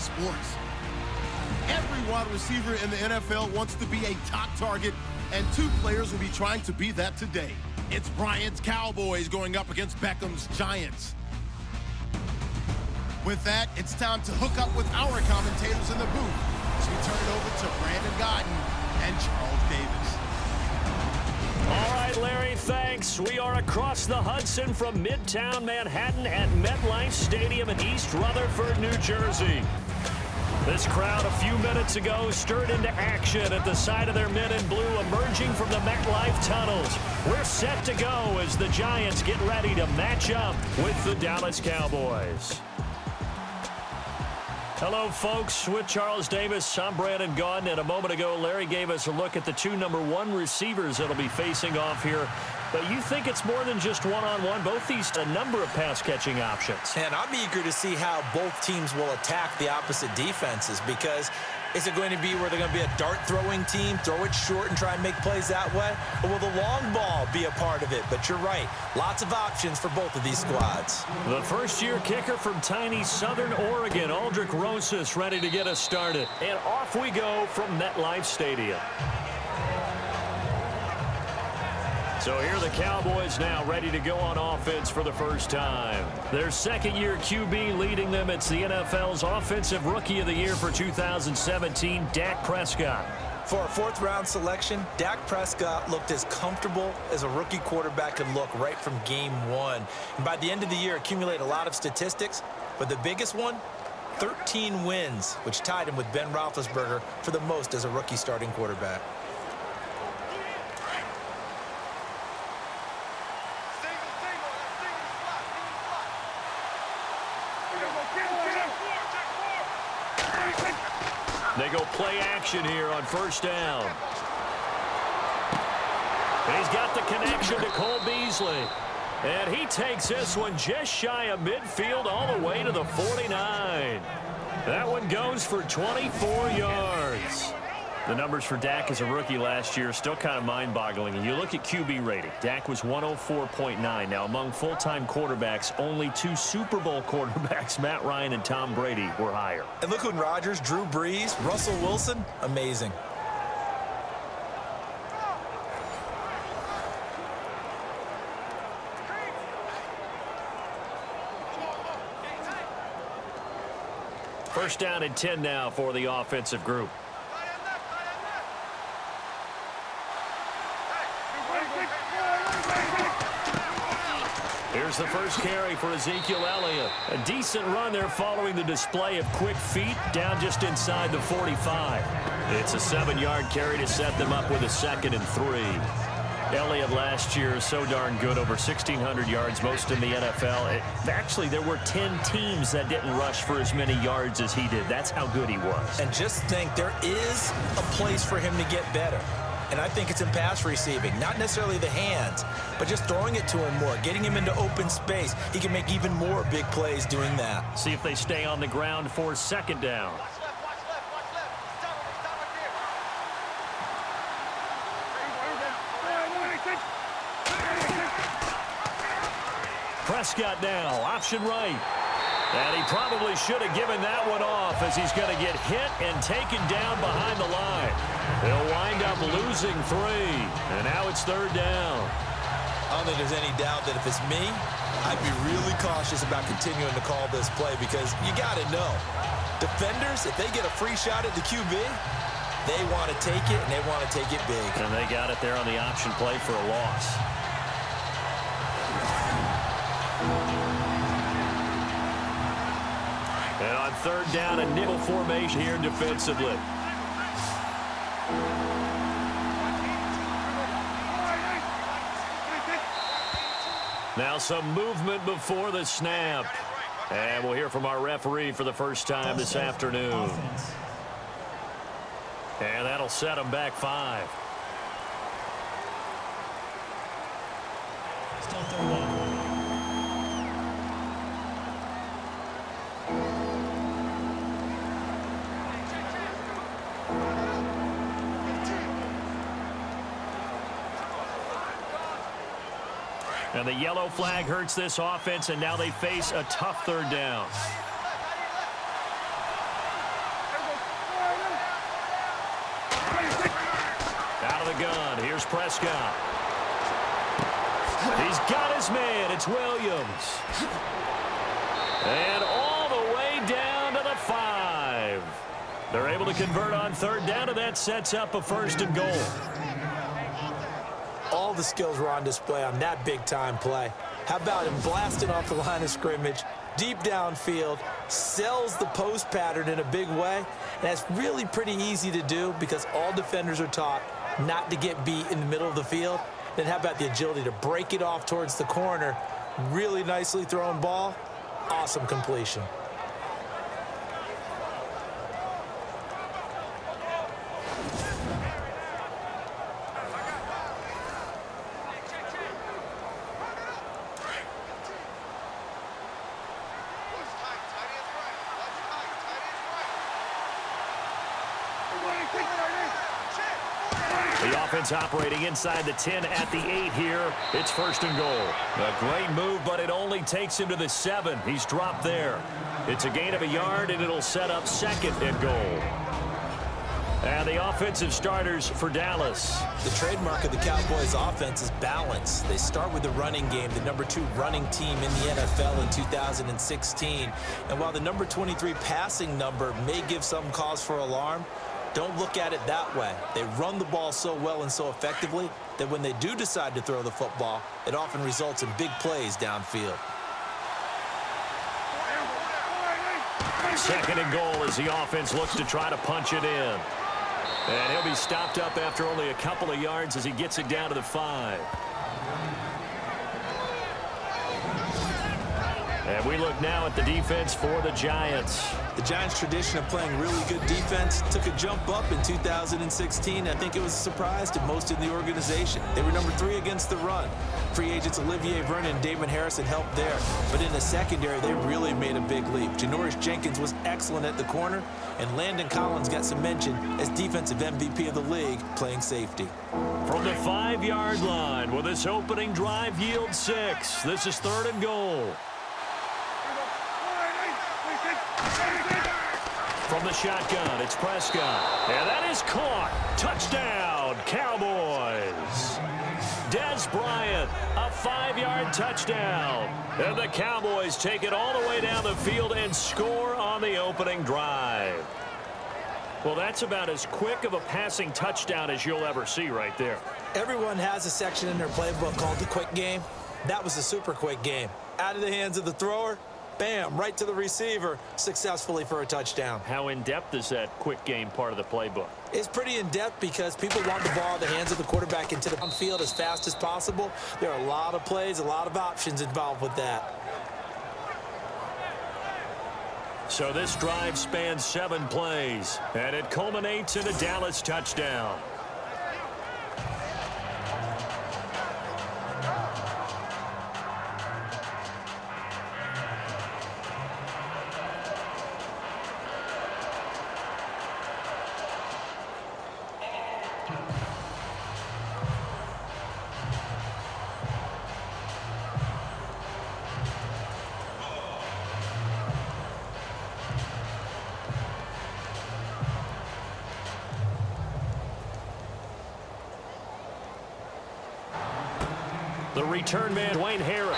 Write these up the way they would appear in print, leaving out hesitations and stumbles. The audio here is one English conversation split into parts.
sports. Every wide receiver in the NFL wants to be a top target, and two players will be trying to be that today. It's Bryant's Cowboys going up against Beckham's Giants. With that, it's time to hook up with our commentators in the booth as we turn it over to Brandon Godden and Charles Davis. All right, Larry, thanks. We are across the Hudson from Midtown Manhattan at MetLife Stadium in East Rutherford, New Jersey. This crowd a few minutes ago stirred into action at the side of their men in blue emerging from the MetLife tunnels. We're set to go as the Giants get ready to match up with the Dallas Cowboys. Hello, folks. With Charles Davis, I'm Brandon Gaudin, and a moment ago, Larry gave us a look at the two #1 receivers that'll be facing off here. But you think it's more than just one-on-one. Both these a number of pass-catching options. And I'm eager to see how both teams will attack the opposite defenses, because is it going to be where they're going to be a dart-throwing team, throw it short and try and make plays that way? Or will the long ball be a part of it? But you're right. Lots of options for both of these squads. The first-year kicker from tiny Southern Oregon, Aldrich Rosas, ready to get us started. And off we go from MetLife Stadium. So here are the Cowboys now ready to go on offense for the first time. Their second-year QB leading them. It's the NFL's Offensive Rookie of the Year for 2017, Dak Prescott. For a fourth-round selection, Dak Prescott looked as comfortable as a rookie quarterback could look right from game one. And by the end of the year, accumulated a lot of statistics, but the biggest one, 13 wins, which tied him with Ben Roethlisberger for the most as a rookie starting quarterback. They go play action here on first down. And he's got the connection to Cole Beasley. And he takes this one just shy of midfield all the way to the 49. That one goes for 24 yards. The numbers for Dak as a rookie last year are still kind of mind-boggling. And you look at QB rating. Dak was 104.9. Now, among full-time quarterbacks, only two Super Bowl quarterbacks, Matt Ryan and Tom Brady, were higher. And look when Rodgers, Drew Brees, Russell Wilson, amazing. First down and 10 now for the offensive group. Here's the first carry for Ezekiel Elliott. A decent run there following the display of quick feet down just inside the 45. It's a 7-yard carry to set them up with a 2nd and 3. Elliott last year so darn good, over 1,600 yards, most in the NFL. Actually, there were 10 teams that didn't rush for as many yards as he did. That's how good he was. And just think, there is a place for him to get better. And I think it's in pass receiving, not necessarily the hands, but just throwing it to him more, getting him into open space. He can make even more big plays doing that. See if they stay on the ground for 2nd down. Prescott now, option right. And he probably should have given that one off, as he's going to get hit and taken down behind the line. They'll wind up losing 3. And now it's 3rd down. I don't think there's any doubt that if it's me, I'd be really cautious about continuing to call this play, because you got to know, defenders, if they get a free shot at the QB, they want to take it, and they want to take it big. And they got it there on the option play for a loss. And on 3rd down, a nickel formation here defensively. Now some movement before the snap. And we'll hear from our referee for the first time this afternoon. And that'll set them back 5. Still 3rd down. And the yellow flag hurts this offense, and now they face a tough 3rd down. the gun. Here's Prescott. He's got his man. It's Williams. And all the way down to the 5. They're able to convert on third down, and that sets up a 1st and goal. All the skills were on display on that big-time play. How about him blasting off the line of scrimmage, deep downfield, sells the post pattern in a big way. And that's really pretty easy to do because all defenders are taught not to get beat in the middle of the field. Then how about the agility to break it off towards the corner? Really nicely thrown ball. Awesome completion. The offense operating inside the 10 at the 8 here. It's 1st and goal. A great move, but it only takes him to the 7. He's dropped there. It's a gain of a yard, and it'll set up 2nd and goal. And the offensive starters for Dallas. The trademark of the Cowboys offense is balance. They start with the running game, the number 2 running team in the NFL in 2016. And while the number 23 passing number may give some cause for alarm, don't look at it that way. They run the ball so well and so effectively that when they do decide to throw the football, it often results in big plays downfield. 2nd and goal as the offense looks to try to punch it in. And he'll be stopped up after only a couple of yards as he gets it down to the 5. And we look now at the defense for the Giants. The Giants' tradition of playing really good defense took a jump up in 2016. I think it was a surprise to most in the organization. They were number 3 against the run. Free agents Olivier Vernon and Damon Harrison helped there. But in the secondary, they really made a big leap. Janoris Jenkins was excellent at the corner, and Landon Collins got some mention as defensive MVP of the league playing safety. From the 5-yard line, will this opening drive yield 6? This is 3rd and goal. From the shotgun, it's Prescott. And that is caught. Touchdown, Cowboys. Dez Bryant, a 5-yard touchdown. And the Cowboys take it all the way down the field and score on the opening drive. Well, that's about as quick of a passing touchdown as you'll ever see right there. Everyone has a section in their playbook called the quick game. That was a super quick game. Out of the hands of the thrower, bam, right to the receiver, successfully for a touchdown. How in-depth is that quick game part of the playbook? It's pretty in-depth because people want the ball in the hands of the quarterback into the field as fast as possible. There are a lot of plays, a lot of options involved with that. So this drive spans 7 plays, and it culminates in a Dallas touchdown. The return man, Wayne Harris.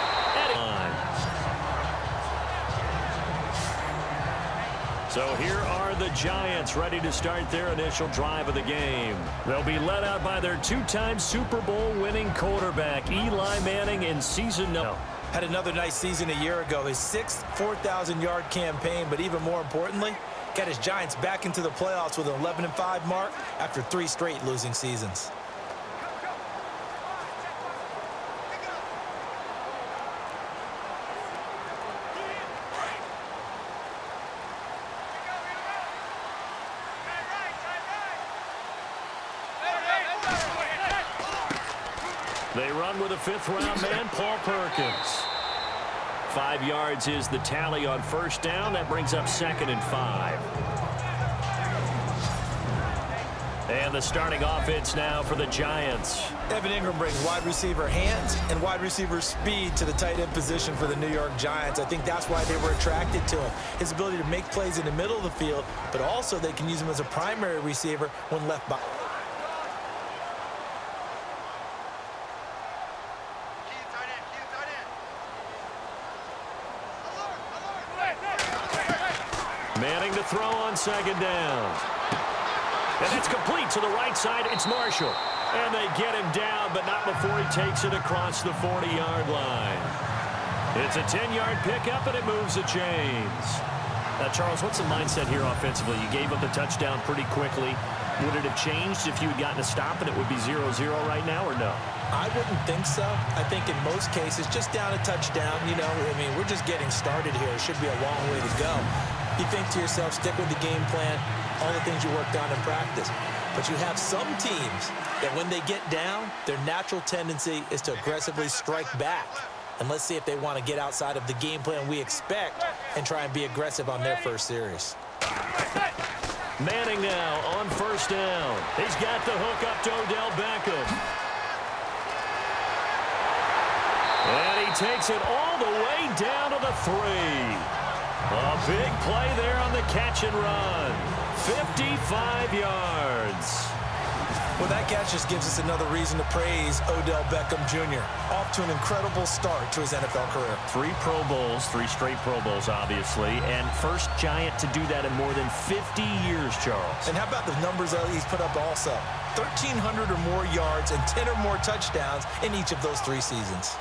So here are the Giants ready to start their initial drive of the game. They'll be led out by their 2-time Super Bowl winning quarterback, Eli Manning, in season no. Had another nice season a year ago, his 6th 4,000-yard campaign, but even more importantly, got his Giants back into the playoffs with an 11-5 mark after 3 straight losing seasons. They run with a 5th-round man, Paul Perkins. 5 yards is the tally on 1st down. That brings up 2nd and 5. And the starting offense now for the Giants. Evan Ingram brings wide receiver hands and wide receiver speed to the tight end position for the New York Giants. I think that's why they were attracted to him. His ability to make plays in the middle of the field, but also they can use him as a primary receiver when left by. Manning to throw on second down. And it's complete to the right side. It's Marshall. And they get him down, but not before he takes it across the 40-yard line. It's a 10-yard pickup, and it moves the chains. Charles, what's the mindset here offensively? You gave up the touchdown pretty quickly. Would it have changed if you had gotten a stop and it would be 0-0 right now, or no? I wouldn't think so. I think in most cases, just down a touchdown, we're just getting started here. It should be a long way to go. You think to yourself, stick with the game plan, all the things you worked on in practice. But you have some teams that when they get down, their natural tendency is to aggressively strike back. And let's see if they want to get outside of the game plan we expect and try and be aggressive on their first series. Manning now on first down. He's got the hook up to Odell Beckham. And he takes it all the way down to the 3. A big play there on the catch and run. 55 yards. Well, that catch just gives us another reason to praise Odell Beckham Jr. Off to an incredible start to his NFL career. 3 Pro Bowls, 3 straight Pro Bowls, obviously, and first Giant to do that in more than 50 years, Charles. And how about the numbers that he's put up also? 1,300 or more yards and 10 or more touchdowns in each of those 3 seasons.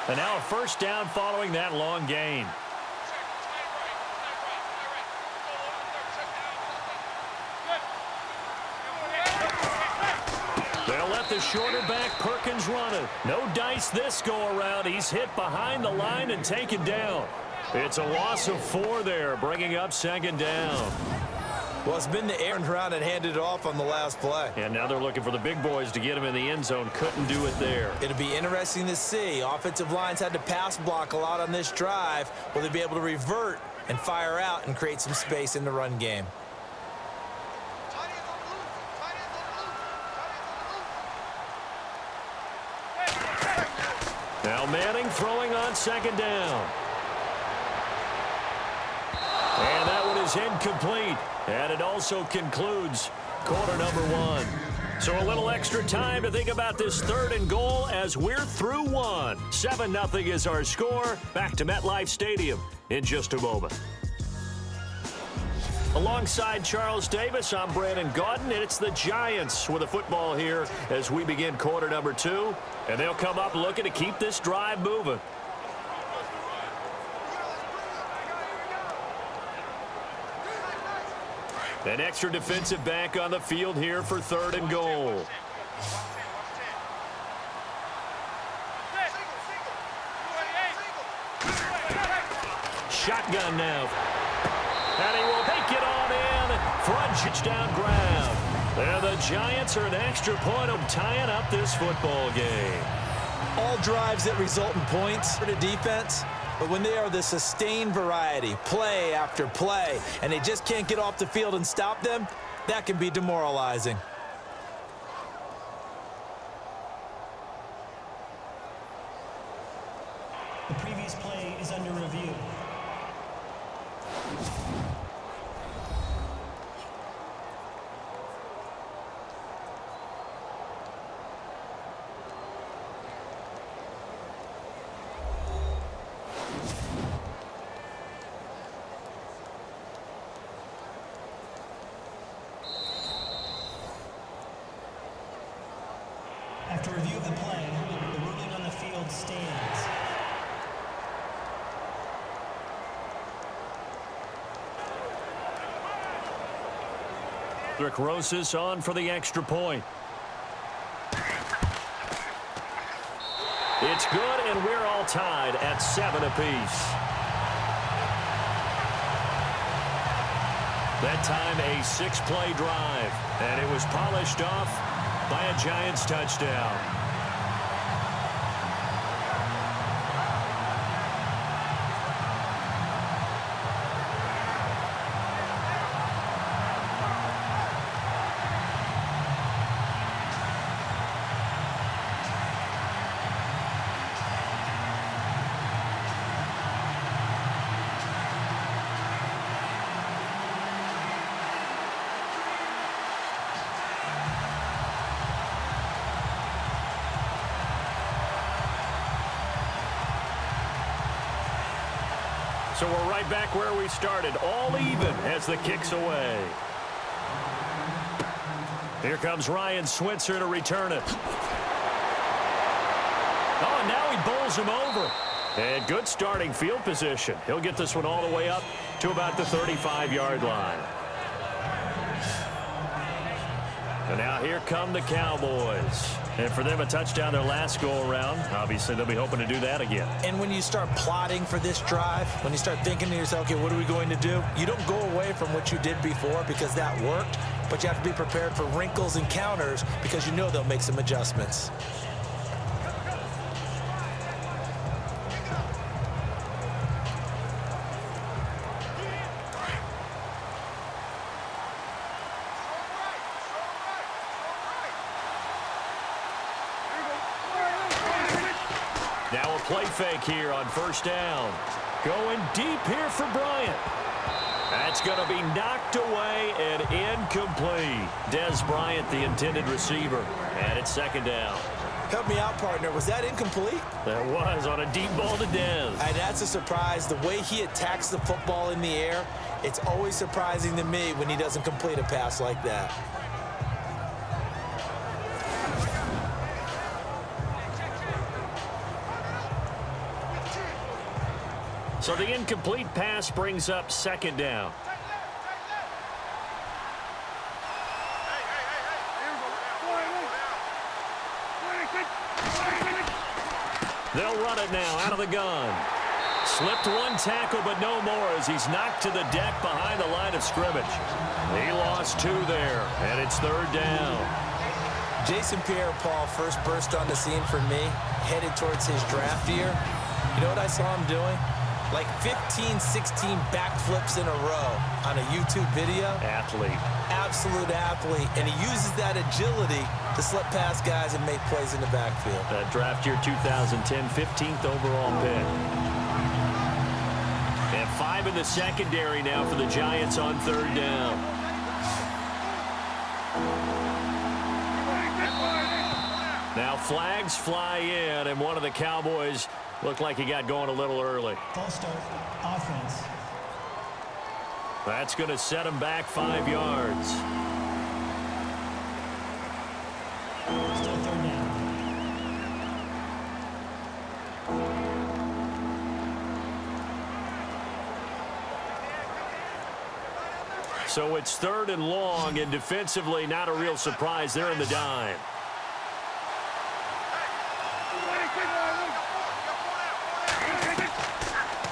And now a first down following that long gain. They'll let the shorter back Perkins run it. No dice this go-around. He's hit behind the line and taken down. It's a loss of 4 there, bringing up second down. Well, it's been the errand around and handed it off on the last play. And now they're looking for the big boys to get him in the end zone. Couldn't do it there. It'll be interesting to see. Offensive lines had to pass block a lot on this drive. Will they be able to revert and fire out and create some space in the run game? Now Manning throwing on second down. And that one is incomplete. And it also concludes quarter number 1. So a little extra time to think about this 3rd and goal as we're through 1. 7-0 is our score. Back to MetLife Stadium in just a moment. Alongside Charles Davis, I'm Brandon Gaudin, and it's the Giants with the football here as we begin quarter number 2. And they'll come up looking to keep this drive moving. An extra defensive back on the field here for 3rd and goal. Shotgun now. And he will make it on in. Front touchdown ground. And the Giants are an extra point of tying up this football game. All drives that result in points for the defense, but when they are the sustained variety, play after play, and they just can't get off the field and stop them, that can be demoralizing. The previous play is under review. After review of the play, the ruling on the field stands. Rick Rosas on for the extra point. It's good, and we're all tied at 7 apiece. That time a 6-play drive, and it was polished off by a Giants touchdown. So we're right back where we started, all even as the kick's away. Here comes Ryan Switzer to return it. Oh, and now he bowls him over. And good starting field position. He'll get this one all the way up to about the 35-yard line. And now here come the Cowboys. And for them, a touchdown their last go-around. Obviously, they'll be hoping to do that again. And when you start plotting for this drive, when you start thinking to yourself, okay, what are we going to do? You don't go away from what you did before because that worked, but you have to be prepared for wrinkles and counters because you know they'll make some adjustments. Now a play fake here on first down. Going deep here for Bryant. That's going to be knocked away and incomplete. Dez Bryant, the intended receiver. And it's second down. Help me out, partner. Was that incomplete? That was on a deep ball to Dez. And that's a surprise. The way he attacks the football in the air, it's always surprising to me when he doesn't complete a pass like that. So the incomplete pass brings up second down. They'll run it now out of the gun. Slipped one tackle, but no more as he's knocked to the deck behind the line of scrimmage. He lost two there, and it's third down. Jason Pierre-Paul first burst on the scene for me, headed towards his draft year. You know what I saw him doing? Like 15, 16 backflips in a row on a YouTube video. Athlete. Absolute athlete. And he uses that agility to slip past guys and make plays in the backfield. That draft year 2010, 15th overall pick. And 5 in the secondary now for the Giants on third down. Now flags fly in, and one of the Cowboys looked like he got going a little early. False start, offense. That's going to set him back 5 yards. Still third down. So it's third and long, and defensively not a real surprise. They're in the dime.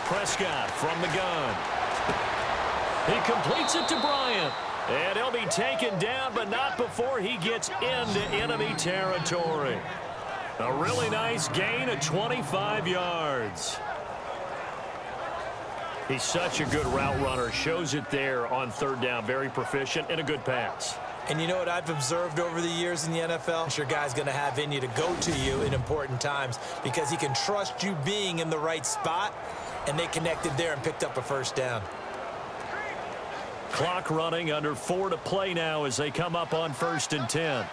Prescott from the gun. He completes it to Bryant. And he'll be taken down, but not before he gets into enemy territory. A really nice gain of 25 yards. He's such a good route runner. Shows it there on third down. Very proficient and a good pass. And you know what I've observed over the years in the NFL? Your guy's going to have in you to go to you in important times because he can trust you being in the right spot, and they connected there and picked up a first down. Clock running, under 4 to play now as they come up on 1st and 10.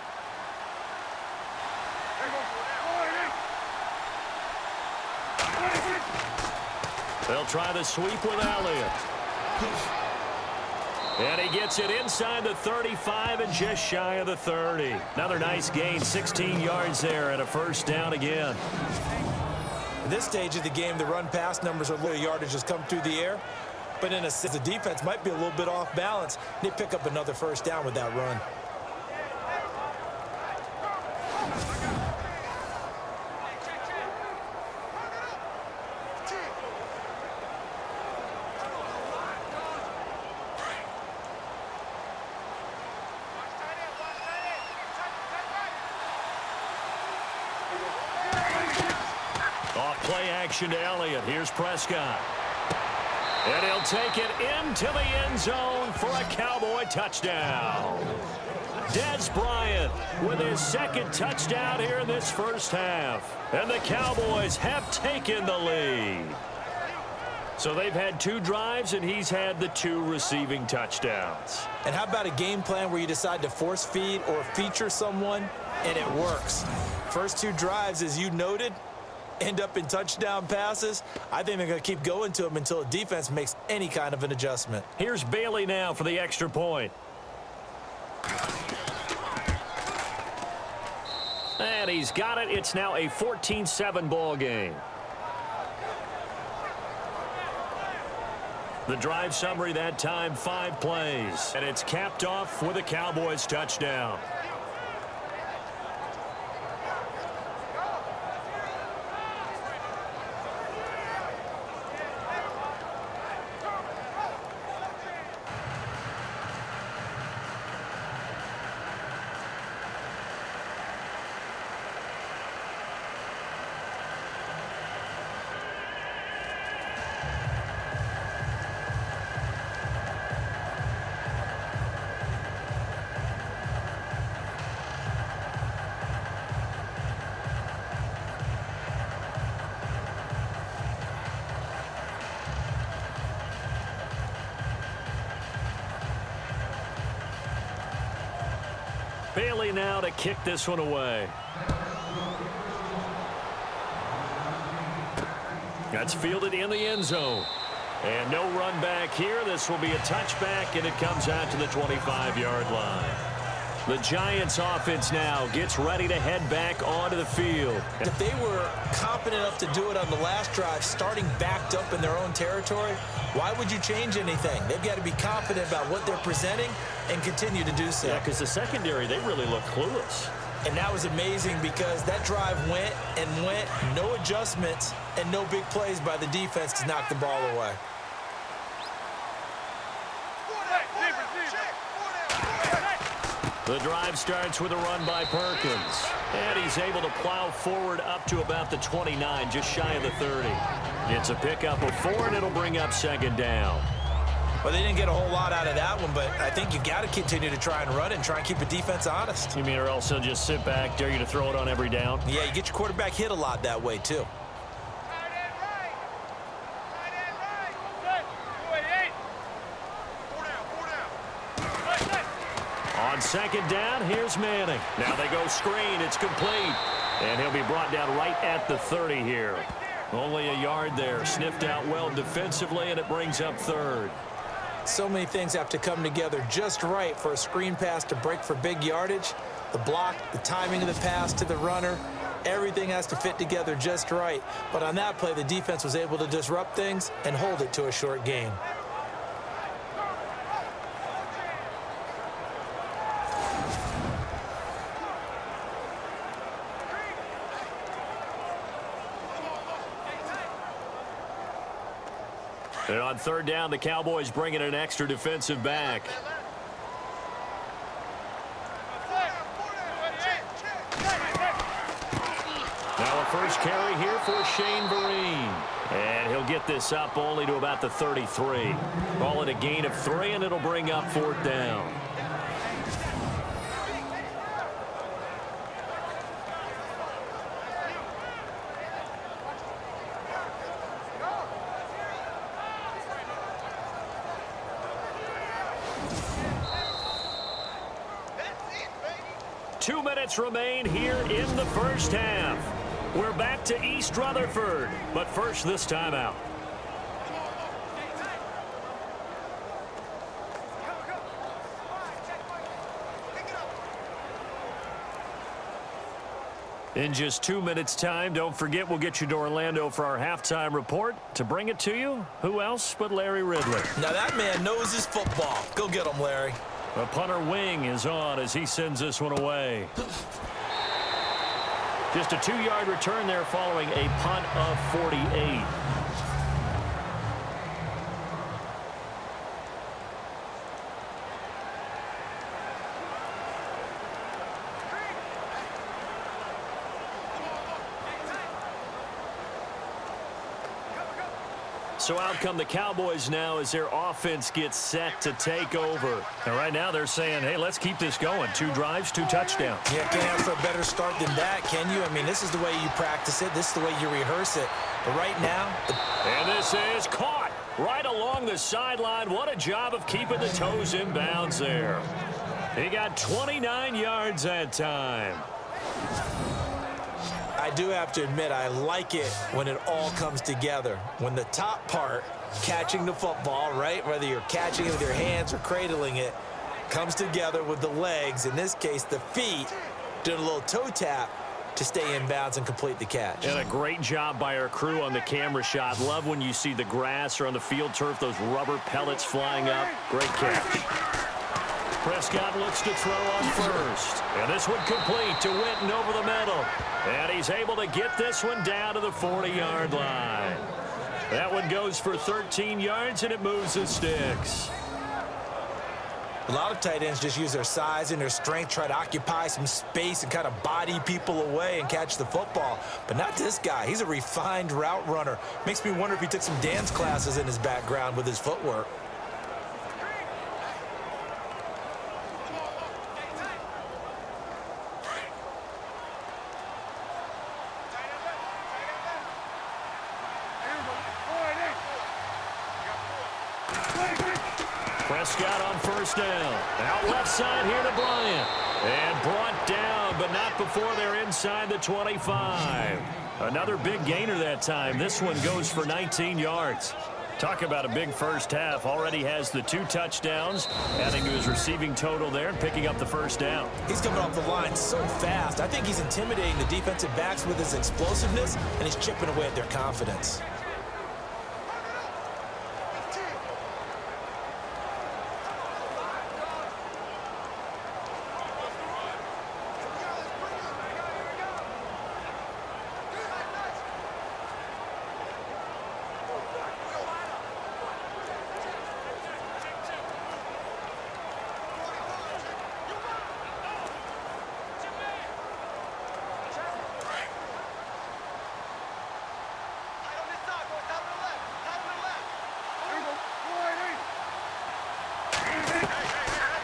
They'll try the sweep with Elliott. And he gets it inside the 35 and just shy of the 30. Another nice gain, 16 yards there and a first down again. At this stage of the game, the run-pass numbers are low. Yardage has come through the air. But in the defense might be a little bit off balance. They pick up another first down with that run. Off play action to Elliott. Here's Prescott. And he'll take it into the end zone for a Cowboy touchdown. Dez Bryant with his second touchdown here in this first half. And the Cowboys have taken the lead. So they've had 2 drives, and he's had the 2 receiving touchdowns. And how about a game plan where you decide to force feed or feature someone, and it works? First 2 drives, as you noted, end up in touchdown passes, I think they're going to keep going to them until the defense makes any kind of an adjustment. Here's Bailey now for the extra point. And he's got it. It's now a 14-7 ball game. The drive summary that time, 5 plays. And it's capped off with a Cowboys touchdown. Bailey now to kick this one away. That's fielded in the end zone. And no run back here. This will be a touchback, and it comes out to the 25-yard line. The Giants offense now gets ready to head back onto the field. If they were competent enough to do it on the last drive, starting backed up in their own territory, why would you change anything? They've got to be confident about what they're presenting and continue to do so. Yeah, because the secondary, they really look clueless. And that was amazing because that drive went and went, no adjustments and no big plays by the defense to knock the ball away. The drive starts with a run by Perkins. And he's able to plow forward up to about the 29, just shy of the 30. It's a pickup of 4, and it'll bring up second down. Well, they didn't get a whole lot out of that one, but I think you've got to continue to try and run and try and keep the defense honest. You mean, or else he'll just sit back, dare you to throw it on every down? Yeah, you get your quarterback hit a lot that way, too. On second down, here's Manning. Now they go screen. It's complete. And he'll be brought down right at the 30 here. Only a yard there. Sniffed out well defensively, and it brings up third. So many things have to come together just right for a screen pass to break for big yardage. The block, the timing of the pass to the runner, everything has to fit together just right. But on that play, the defense was able to disrupt things and hold it to a short gain. And on third down, the Cowboys bring in an extra defensive back. Now a first carry here for Shane Vereen. And he'll get this up only to about the 33. Call it a gain of 3, and it'll bring up fourth down. Two minutes remain here in the first half. We're back to East Rutherford, but first this timeout. In just 2 minutes' time, don't forget we'll get you to Orlando for our halftime report. To bring it to you, who else but Larry Ridley? Now that man knows his football. Go get him, Larry. The punter wing is on as he sends this one away. Just a 2-yard return there following a punt of 48. So out come the Cowboys now as their offense gets set to take over. And right now they're saying, hey, let's keep this going. 2 drives, 2 touchdowns. Yeah, can't ask for a better start than that, can you? I mean, this is the way you practice it. This is the way you rehearse it. But right now... And this is caught right along the sideline. What a job of keeping the toes in bounds there. He got 29 yards that time. I do have to admit, I like it when it all comes together. When the top part, catching the football, right, whether you're catching it with your hands or cradling it, comes together with the legs, in this case the feet, doing a little toe tap to stay in bounds and complete the catch. And a great job by our crew on the camera shot. Love when you see the grass or on the field turf, those rubber pellets flying up. Great catch. Prescott looks to throw on first. And this one complete to Witten over the middle. And he's able to get this one down to the 40-yard line. That one goes for 13 yards, and it moves the sticks. A lot of tight ends just use their size and their strength, try to occupy some space and kind of body people away and catch the football. But not this guy. He's a refined route runner. Makes me wonder if he took some dance classes in his background with his footwork. Prescott on first down. Out left side here to Bryant. And brought down, but not before they're inside the 25. Another big gainer that time. This one goes for 19 yards. Talk about a big first half. Already has the 2 touchdowns, adding to his receiving total there and picking up the first down. He's coming off the line so fast. I think he's intimidating the defensive backs with his explosiveness, and he's chipping away at their confidence.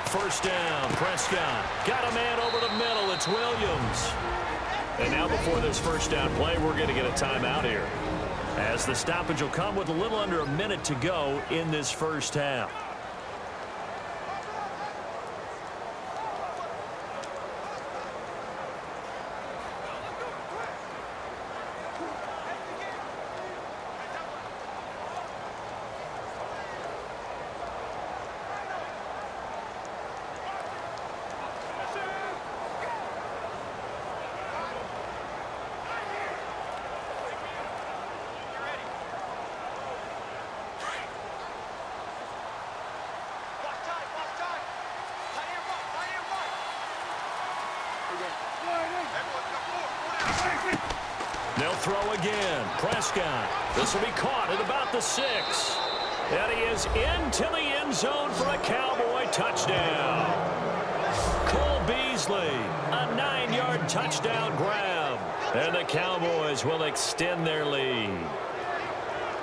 First down, Prescott. Got a man over the middle. It's Williams. And now before this first down play, we're going to get a timeout here, as the stoppage will come with a little under a minute to go in this first half. They'll throw again. Prescott. This will be caught at about the 6. And he is into the end zone for a Cowboy touchdown. Cole Beasley, a 9-yard touchdown grab. And the Cowboys will extend their lead.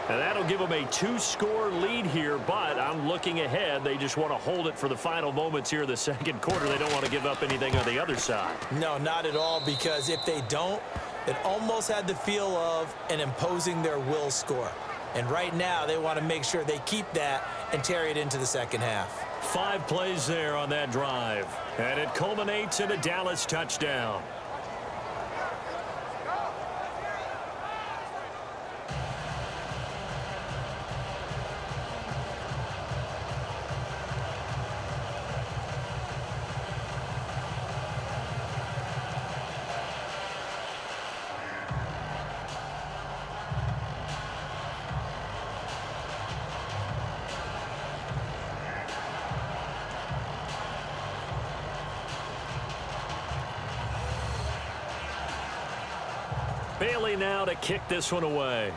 And that'll give them a 2-score lead here, but I'm looking ahead. They just want to hold it for the final moments here in the second quarter. They don't want to give up anything on the other side. No, not at all, because if they don't, it almost had the feel of an imposing their will score. And right now, they want to make sure they keep that and carry it into the second half. 5 plays there on that drive. And it culminates in a Dallas touchdown. Bailey now to kick this one away.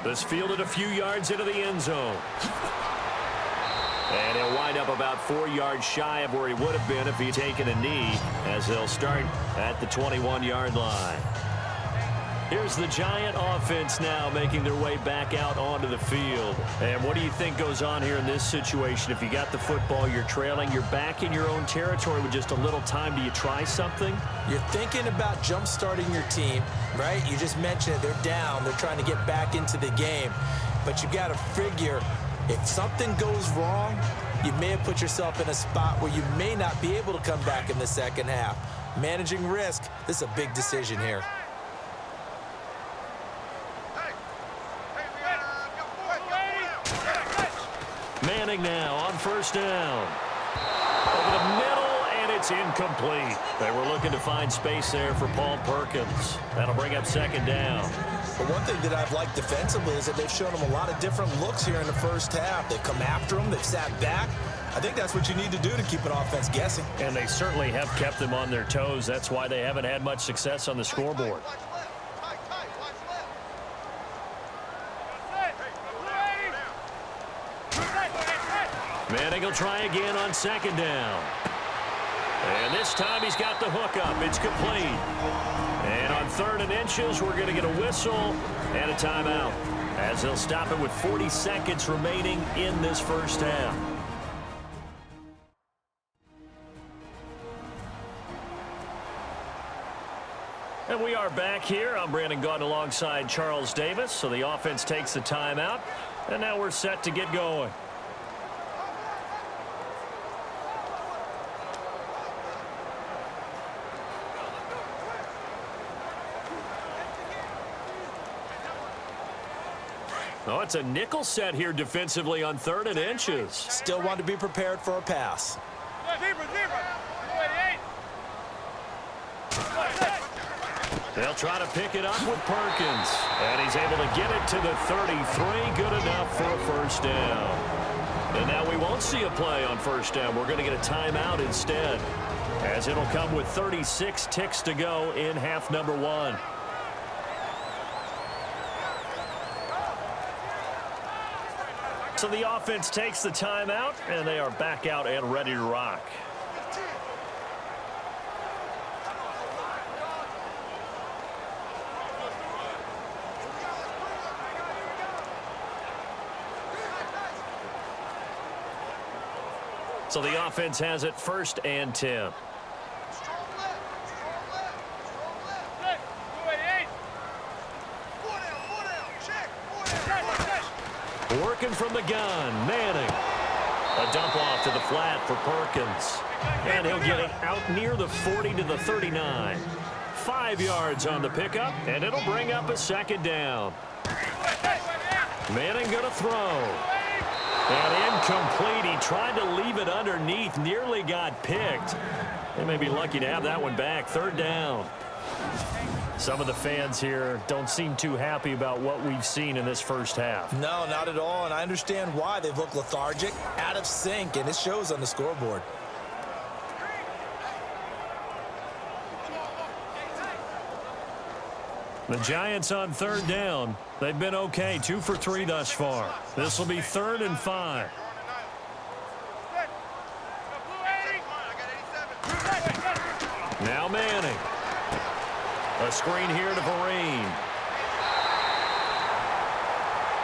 This fielded a few yards into the end zone. And he'll wind up about 4 yards shy of where he would have been if he'd taken a knee, as they'll start at the 21-yard line. Here's the Giant offense now making their way back out onto the field. And what do you think goes on here in this situation? If you got the football, you're trailing, you're back in your own territory with just a little time. Do you try something? You're thinking about jump-starting your team, right? You just mentioned it. They're down. They're trying to get back into the game. But you got to figure, if something goes wrong, you may have put yourself in a spot where you may not be able to come back in the second half. Managing risk, this is a big decision here. Manning now on first down. Over the middle, and it's incomplete. They were looking to find space there for Paul Perkins. That'll bring up second down. But one thing that I've liked defensively is that they've shown them a lot of different looks here in the first half. They've come after them. They've sat back. I think that's what you need to do to keep an offense guessing. And they certainly have kept them on their toes. That's why they haven't had much success on the scoreboard. Manning will try again on second down. And this time he's got the hook up. It's complete. And on 3rd and inches, we're going to get a whistle and a timeout, as they'll stop it with 40 seconds remaining in this first half. And we are back here. I'm Brandon Gaudin alongside Charles Davis. So the offense takes the timeout, and now we're set to get going. Oh, it's a nickel set here defensively on 3rd and inches. Still want to be prepared for a pass. They'll try to pick it up with Perkins. And he's able to get it to the 33. Good enough for a first down. And now we won't see a play on first down. We're going to get a timeout instead, as it'll come with 36 ticks to go in half number 1. So the offense takes the timeout, and they are back out and ready to rock. So the offense has it 1st and 10. Working from the gun, Manning. A dump off to the flat for Perkins. And he'll get it out near the 40 to the 39. 5 yards on the pickup, and it'll bring up a second down. Manning going to throw. And incomplete. He tried to leave it underneath, nearly got picked. They may be lucky to have that one back. 3rd down. Some of the fans here don't seem too happy about what we've seen in this first half. No, not at all, and I understand why. They've looked lethargic, out of sync, and it shows on the scoreboard. The Giants on 3rd down. They've been okay, 2 for 3 thus far. This will be 3rd and 5. Now Manning. A screen here to Vereen.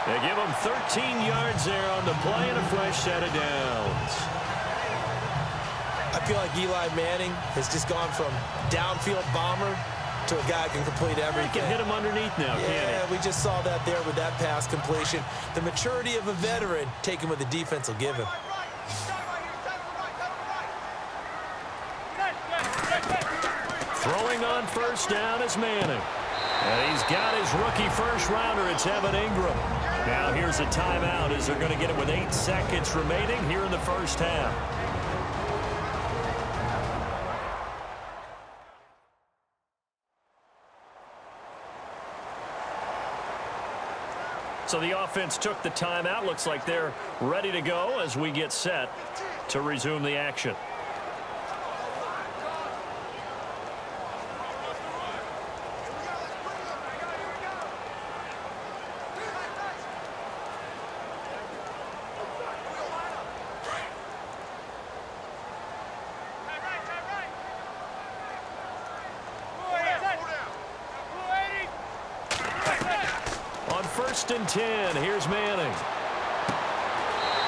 They give him 13 yards there on the play and a fresh set of downs. I feel like Eli Manning has just gone from downfield bomber to a guy who can complete everything. He can hit him underneath now, can't he? Yeah, we just saw that there with that pass completion. The maturity of a veteran, taking what the defense will give him. Throwing on first down is Manning. And he's got his rookie first rounder. It's Evan Ingram. Now here's a timeout as they're going to get it with 8 seconds remaining here in the first half. So the offense took the timeout. Looks like they're ready to go as we get set to resume the action. On 1st and 10, here's Manning.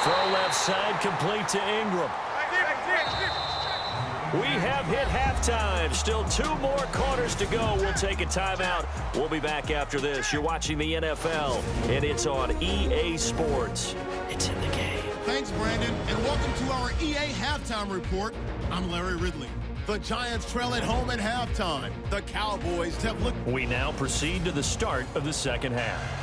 Throw left side, complete to Ingram. We have hit halftime. Still 2 more quarters to go. We'll take a timeout. We'll be back after this. You're watching the NFL, and it's on EA Sports. It's in the game. Thanks, Brandon, and welcome to our EA Halftime Report. I'm Larry Ridley. The Giants trail at home at halftime. The Cowboys have looked... We now proceed to the start of the second half.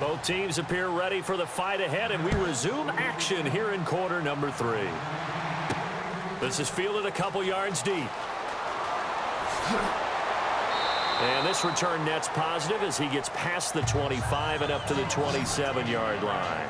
Both teams appear ready for the fight ahead, and we resume action here in quarter number 3. This is fielded a couple yards deep. And this return net's positive as he gets past the 25 and up to the 27-yard line.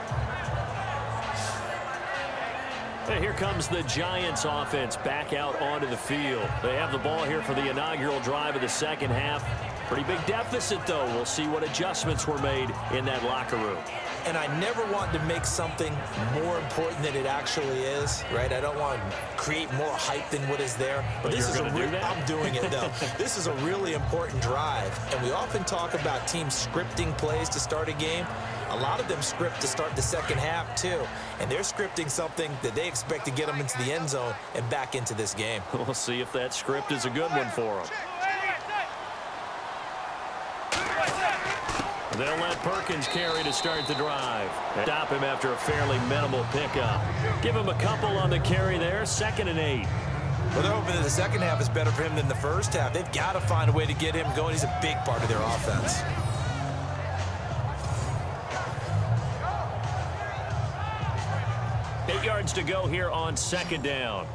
And here comes the Giants offense back out onto the field. They have the ball here for the inaugural drive of the second half. Pretty big deficit, though. We'll see what adjustments were made in that locker room. And I never want to make something more important than it actually is, right? I don't want to create more hype than what is there. But this is you're going to do that? I'm doing it, though. This is a really important drive. And we often talk about teams scripting plays to start a game. A lot of them script to start the second half, too. And they're scripting something that they expect to get them into the end zone and back into this game. We'll see if that script is a good one for them. They'll let Perkins carry to start the drive. Stop him after a fairly minimal pickup. Give him a couple on the carry there. 2nd and 8. Well, they're hoping that the second half is better for him than the first half. They've got to find a way to get him going. He's a big part of their offense. Eight yards to go here on 2nd down.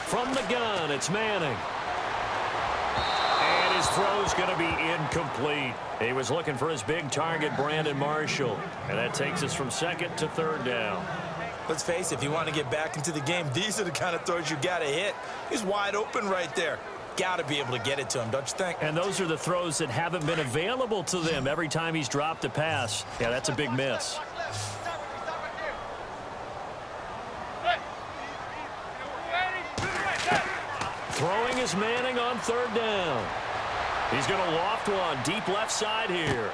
From the gun, it's Manning. And his throw's going to be incomplete. He was looking for his big target, Brandon Marshall. And that takes us from 2nd to 3rd down. Let's face it, if you want to get back into the game, these are the kind of throws you got to hit. He's wide open right there. Got to be able to get it to him, don't you think? And those are the throws that haven't been available to them every time he's dropped a pass. Yeah, that's a big miss. Throwing is Manning on 3rd down. He's going to loft one deep left side here.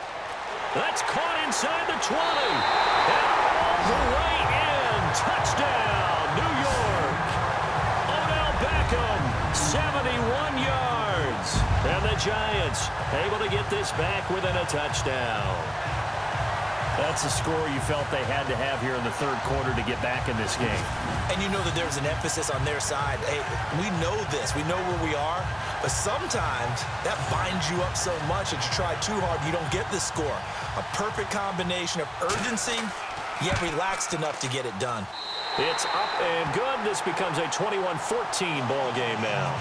That's caught inside the 20. And all the way in. Touchdown, New York. Odell Beckham, 71 yards. And the Giants able to get this back within a touchdown. That's a score you felt they had to have here in the 3rd quarter to get back in this game. And you know that there's an emphasis on their side. Hey, we know this. We know where we are. But sometimes that binds you up so much that you try too hard, you don't get the score. A perfect combination of urgency, yet relaxed enough to get it done. It's up and good. This becomes a 21-14 ball game now.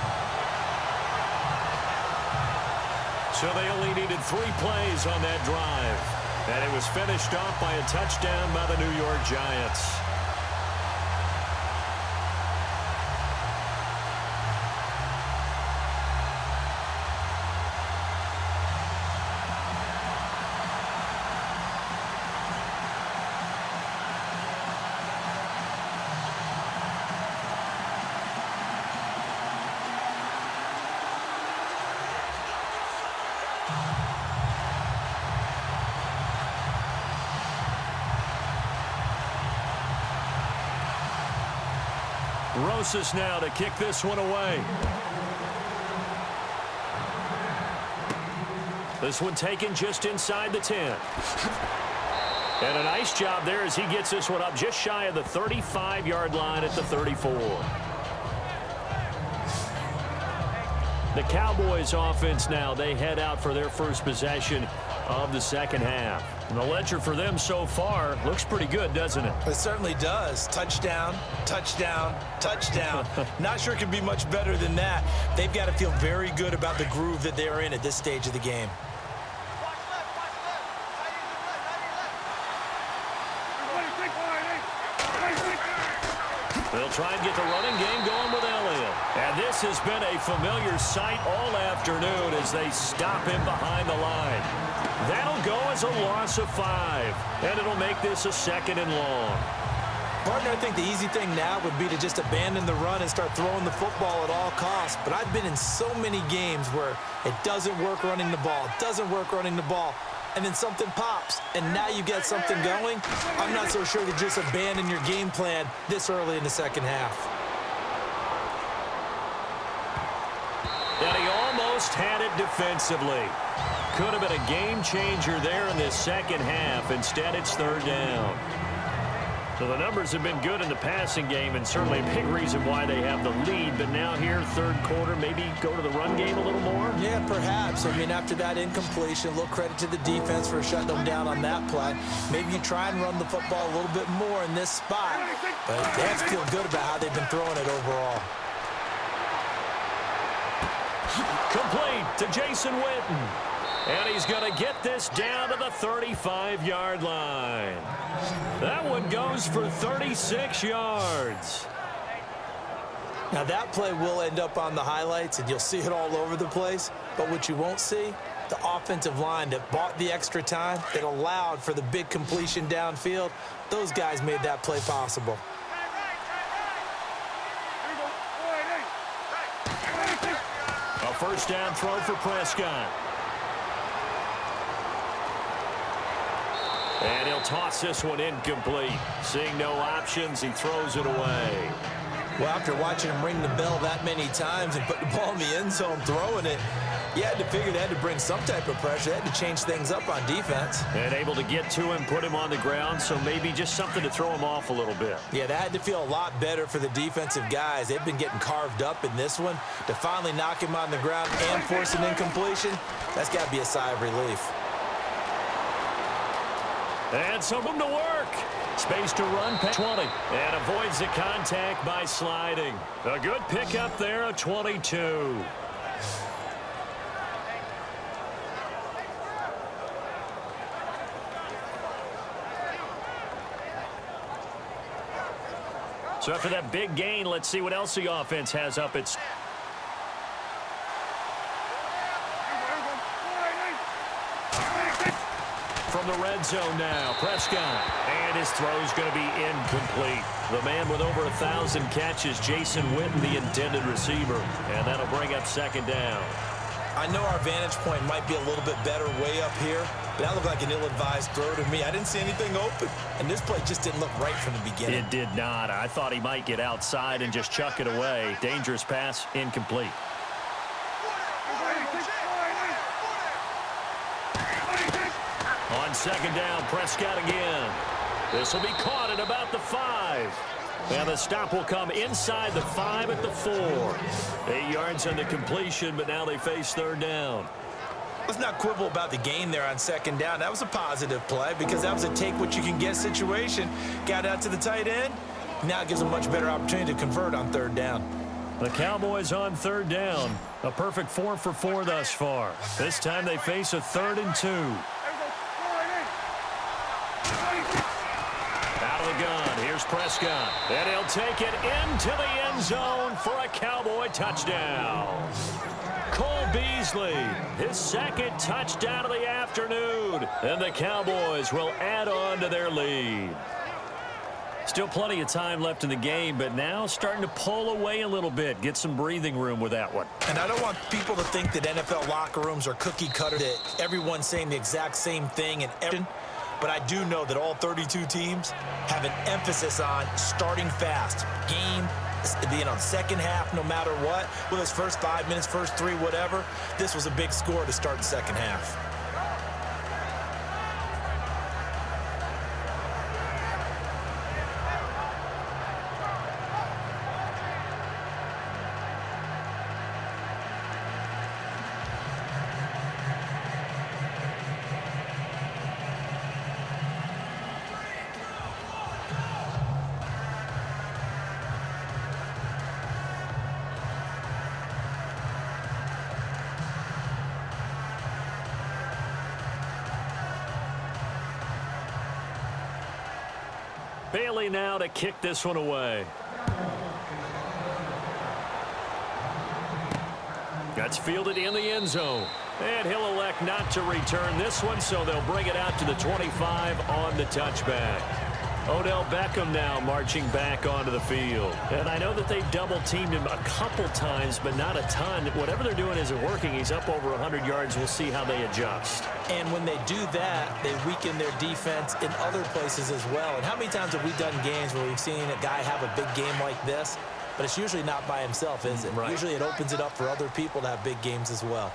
So they only needed 3 plays on that drive. And it was finished off by a touchdown by the New York Giants. Rosas now to kick this one away. This one taken just inside the 10. And a nice job there as he gets this one up just shy of the 35-yard line at the 34. The Cowboys offense now, they head out for their first possession of the second half. And the ledger for them so far looks pretty good, doesn't it? It certainly does. Touchdown, touchdown, touchdown. Not sure it could be much better than that. They've got to feel very good about the groove that they're in at this stage of the game. They'll try and get the running game going with Elliott. And this has been a familiar sight all afternoon as they stop him behind the line. That'll go as a loss of 5, and it'll make this a 2nd and long. Partner, I think the easy thing now would be to just abandon the run and start throwing the football at all costs. But I've been in so many games where it doesn't work running the ball, and then something pops, and now you get something going. I'm not so sure to just abandon your game plan this early in the second half. And he almost had it defensively. Could have been a game changer there in this second half. Instead, it's 3rd down. So the numbers have been good in the passing game, and certainly a big reason why they have the lead. But now here, 3rd quarter, maybe go to the run game a little more? Yeah, perhaps. I mean, after that incompletion, a little credit to the defense for shutting them down on that play. Maybe you try and run the football a little bit more in this spot. But they have to feel good about how they've been throwing it overall. Complete to Jason Witten. And he's going to get this down to the 35-yard line. That one goes for 36 yards. Now, that play will end up on the highlights, and you'll see it all over the place. But what you won't see, the offensive line that bought the extra time, that allowed for the big completion downfield, those guys made that play possible. A 1st down throw for Prescott. And he'll toss this one incomplete. Seeing no options, he throws it away. Well, after watching him ring the bell that many times and put the ball in the end zone throwing it, you had to figure they had to bring some type of pressure. They had to change things up on defense. And able to get to him, put him on the ground, so maybe just something to throw him off a little bit. Yeah, that had to feel a lot better for the defensive guys. They've been getting carved up in this one. To finally knock him on the ground and force an incompletion, that's got to be a sigh of relief. And some room to work. Space to run past 20. And avoids the contact by sliding. A good pickup there, a 22. So after that big gain, let's see what else the offense has up its... From the red zone now, Prescott. And his throw's going to be incomplete. The man with over 1,000 catches, Jason Witten, the intended receiver. And that'll bring up 2nd down. I know our vantage point might be a little bit better way up here, but that looked like an ill-advised throw to me. I didn't see anything open, and this play just didn't look right from the beginning. It did not. I thought he might get outside and just chuck it away. Dangerous pass, incomplete. On 2nd down, Prescott again. This will be caught at about the 5. And the stop will come inside the 5 at the 4. 8 yards on the completion, but now they face 3rd down. Let's not quibble about the gain there on 2nd down. That was a positive play because that was a take-what-you-can-get situation. Got out to the tight end. Now it gives them a much better opportunity to convert on 3rd down. The Cowboys on 3rd down. A perfect 4 for 4 thus far. This time they face a 3rd and 2. Out of the gun, here's Prescott. And he'll take it into the end zone for a Cowboy touchdown. Cole Beasley, his 2nd touchdown of the afternoon. And the Cowboys will add on to their lead. Still plenty of time left in the game, but now starting to pull away a little bit. Get some breathing room with that one. And I don't want people to think that NFL locker rooms are cookie cutter, that everyone's saying the exact same thing and everything. But I do know that all 32 teams have an emphasis on starting fast. Game, being on 2nd half no matter what. Whether it's first 5 minutes, first 3, whatever. This was a big score to start the 2nd half. Bailey now to kick this one away. That's fielded in the end zone. And he'll elect not to return this one, so they'll bring it out to the 25 on the touchback. Odell Beckham now marching back onto the field. And I know that they double-teamed him a couple times, but not a ton. Whatever they're doing isn't working. He's up over 100 yards. We'll see how they adjust. And when they do that, they weaken their defense in other places as well. And how many times have we done games where we've seen a guy have a big game like this, but it's usually not by himself, is it? Right. Usually it opens it up for other people to have big games as well.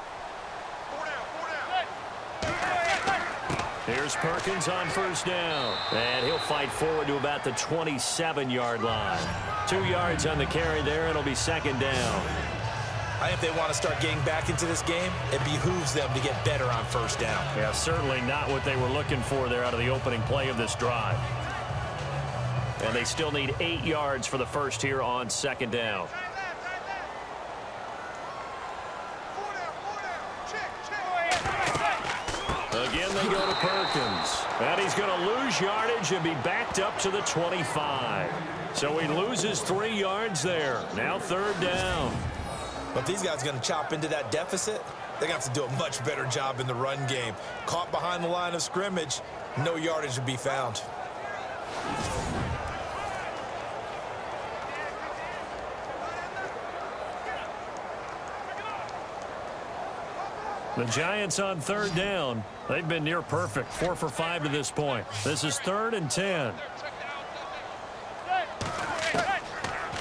Here's Perkins on first down. And he'll fight forward to about the 27-yard line. 2 yards on the carry there. It'll be second down. I think if they want to start getting back into this game, it behooves them to get better on first down. Yeah, certainly not what they were looking for there out of the opening play of this drive. And they still need 8 yards for the first here on second down. Again, they go to Perkins. And he's going to lose yardage and be backed up to the 25. So he loses 3 yards there. Now third down. But these guys are going to chop into that deficit. They're going to have to do a much better job in the run game. Caught behind the line of scrimmage, no yardage to be found. The Giants on third down. They've been near perfect, 4 for 5 to this point. This is 3rd and 10.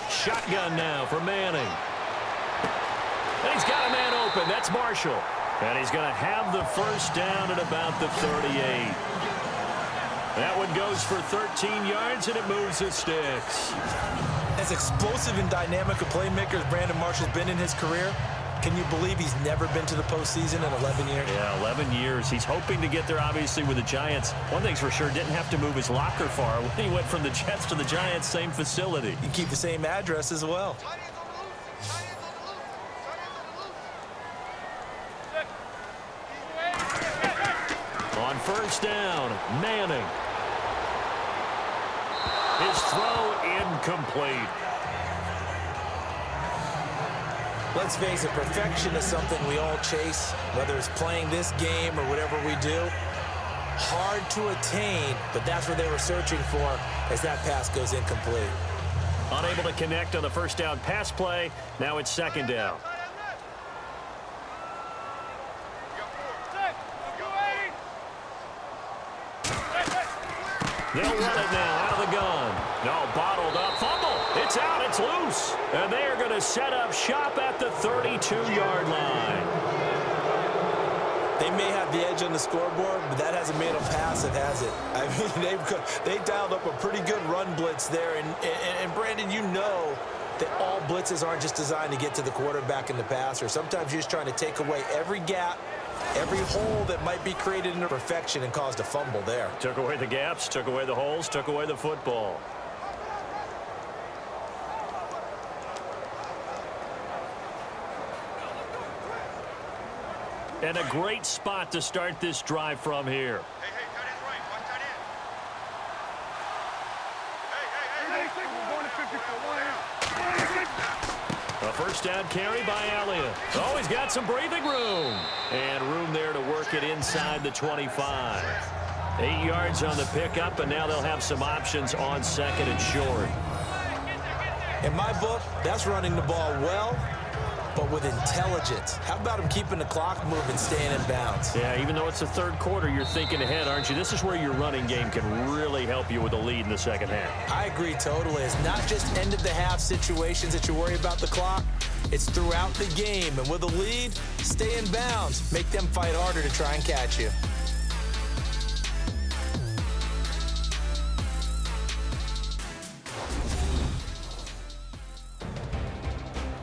Shotgun now for Manning. And he's got a man open. That's Marshall. And he's going to have the first down at about the 38. That one goes for 13 yards, and it moves the sticks. As explosive and dynamic a playmaker as Brandon Marshall's been in his career, can you believe he's never been to the postseason in 11 years? Yeah, 11 years. He's hoping to get there, obviously, with the Giants. One thing's for sure, didn't have to move his locker far. When he went from the Jets to the Giants, same facility. You can keep the same address as well. On first down, Manning. His throw incomplete. Let's face it, perfection is something we all chase, whether it's playing this game or whatever we do. Hard to attain, but that's what they were searching for as that pass goes incomplete. Unable to connect on the first down pass play. Now it's second down. They'll run it now out of the gun. No, bottled up. Fumble. It's out. It's loose. And they are going to set up shop at the 32-yard line. They may have the edge on the scoreboard, but that hasn't made them pass it, has it? I mean, they dialed up a pretty good run blitz there. And Brandon, you know that all blitzes aren't just designed to get to the quarterback in the passer. Sometimes you're just trying to take away every gap, every hole that might be created into perfection and caused a fumble there. Took away the gaps, took away the holes, took away the football. And a great spot to start this drive from here. Hey, tight end's right. Watch tight end. We're going to 54. A first down carry by Elliott. Oh, he's got some breathing room. And room there to work it inside the 25. 8 yards on the pickup, and now they'll have some options on second and short. In my book, that's running the ball well, but with intelligence. How about him keeping the clock moving, staying in bounds? Yeah, even though it's the third quarter, you're thinking ahead, aren't you? This is where your running game can really help you with a lead in the second half. I agree totally. It's not just end-of-the-half situations that you worry about the clock. It's throughout the game. And with a lead, stay in bounds. Make them fight harder to try and catch you.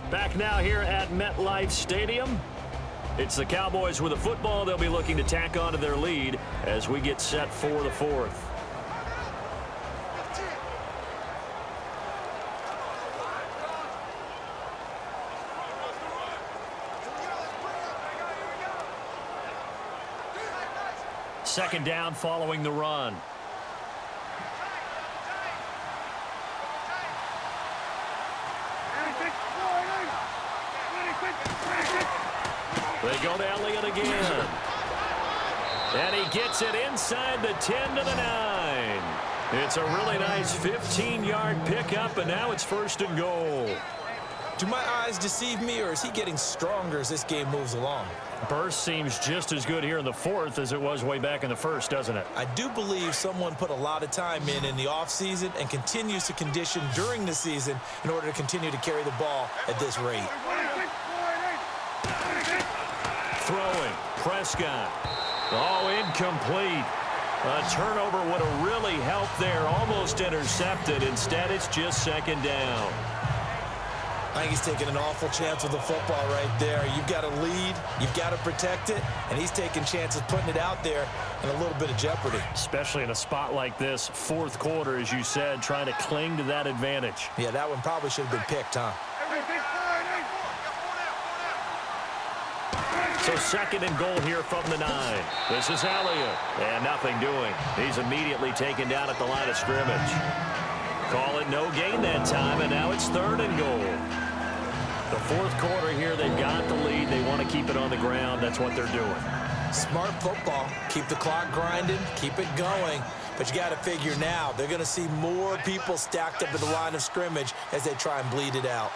Back now here at MetLife Stadium. It's the Cowboys with a football. They'll be looking to tack on to their lead as we get set for the fourth. Second down following the run. They go to Elliott again. And he gets it inside the 10 to the 9. It's a really nice 15-yard pickup, and now it's 1st and goal. Do my eyes deceive me, or is he getting stronger as this game moves along? Burst seems just as good here in the 4th as it was way back in the 1st, doesn't it? I do believe someone put a lot of time in the offseason and continues to condition during the season in order to continue to carry the ball at this rate. Throwing, Prescott. Oh, incomplete. A turnover would have really helped there. Almost intercepted. Instead, it's just 2nd down. I think he's taking an awful chance with the football right there. You've got to lead, you've got to protect it, and he's taking chances putting it out there in a little bit of jeopardy. Especially in a spot like this, 4th quarter, as you said, trying to cling to that advantage. Yeah, that one probably should have been picked, huh? So 2nd and goal here from the 9. This is Elliott. And nothing doing. He's immediately taken down at the line of scrimmage. Call it no gain that time, and now it's 3rd and goal. The 4th quarter here, they've got the lead. They want to keep it on the ground. That's what they're doing. Smart football. Keep the clock grinding. Keep it going. But you got to figure now, they're going to see more people stacked up at the line of scrimmage as they try and bleed it out.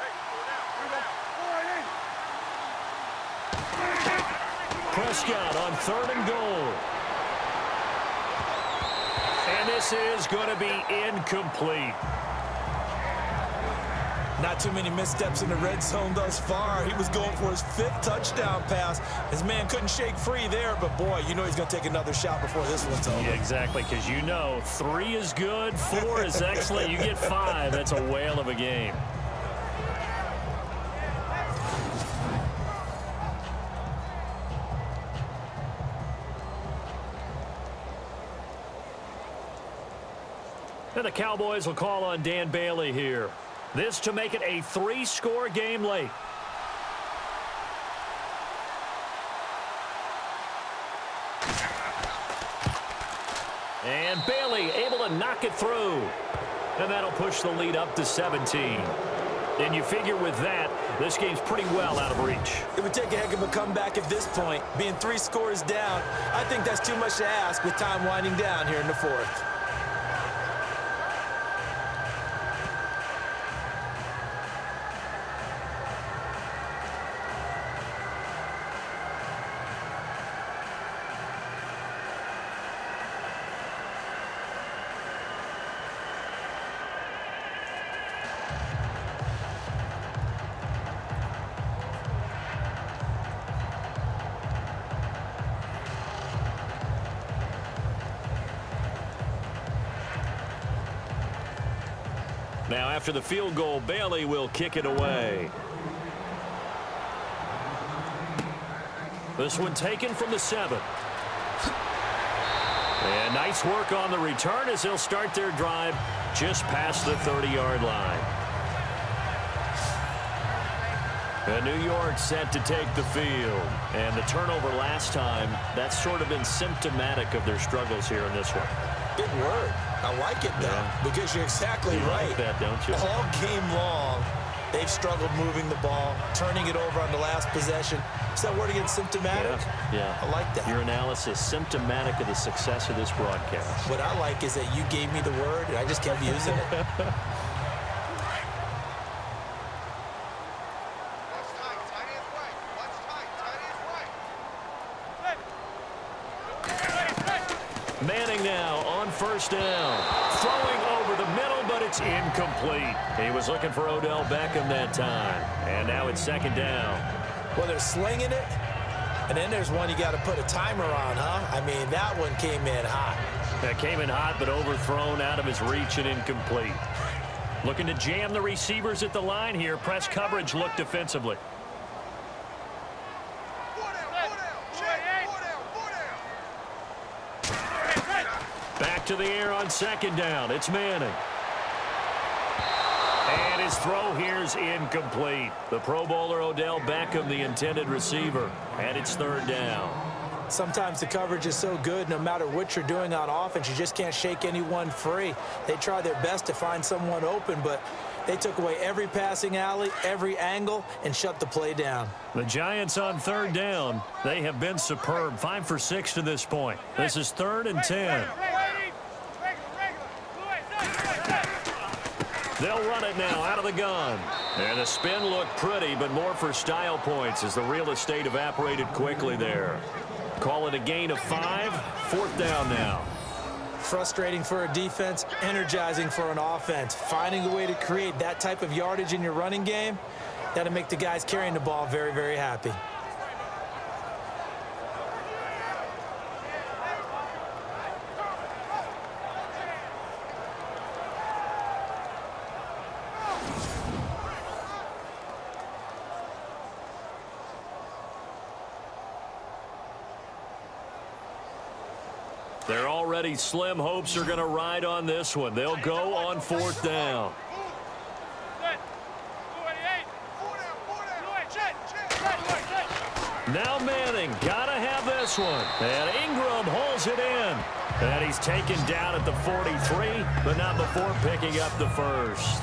Prescott on 3rd and goal. And this is going to be incomplete. Not too many missteps in the red zone thus far. He was going for his 5th touchdown pass. His man couldn't shake free there, but boy, you know he's going to take another shot before this one's over. Yeah, exactly, because you know 3 is good, 4 is excellent. You get 5. That's a whale of a game. And the Cowboys will call on Dan Bailey here. This to make it a 3-score game late. And Bailey able to knock it through. And that'll push the lead up to 17. And you figure with that, this game's pretty well out of reach. It would take a heck of a comeback at this point. Being 3 scores down, I think that's too much to ask with time winding down here in the 4th. Now, after the field goal, Bailey will kick it away. This one taken from the 7. And nice work on the return as they'll start their drive just past the 30-yard line. And New York set to take the field. And the turnover last time, that's sort of been symptomatic of their struggles here in this one. Big word. I like it, though, because you're exactly right. Like that, don't you? All game long, they've struggled moving the ball, turning it over on the last possession. Is that word again, symptomatic? Yeah. I like that. Your analysis, symptomatic of the success of this broadcast. What I like is that you gave me the word, and I just kept using it. Manning now on 1st down. Throwing over the middle, but it's incomplete. He was looking for Odell Beckham that time. And now it's 2nd down. Well, they're slinging it, and then there's one you got to put a timer on, huh? I mean, that one came in hot. That came in hot, but overthrown out of his reach and incomplete. Looking to jam the receivers at the line here. Press coverage look defensively. Back to the air on 2nd down. It's Manning. And his throw here's incomplete. The Pro Bowler Odell Beckham, the intended receiver. And it's 3rd down. Sometimes the coverage is so good, no matter what you're doing on offense, you just can't shake anyone free. They try their best to find someone open, but They took away every passing alley, every angle, and shut the play down. The Giants on third down. They have been superb. 5 for 6 to this point. This is 3rd and 10. They'll run it now out of the gun. And the spin looked pretty, but more for style points as the real estate evaporated quickly there. Call it a gain of 5. 4th down now. Frustrating for a defense, energizing for an offense. Finding a way to create that type of yardage in your running game, that'll make the guys carrying the ball very, very happy. They're already slim hopes are going to ride on this one. They'll go on 4th down. Now Manning, gotta have this one. And Ingram holds it in. And he's taken down at the 43, but not before picking up the first.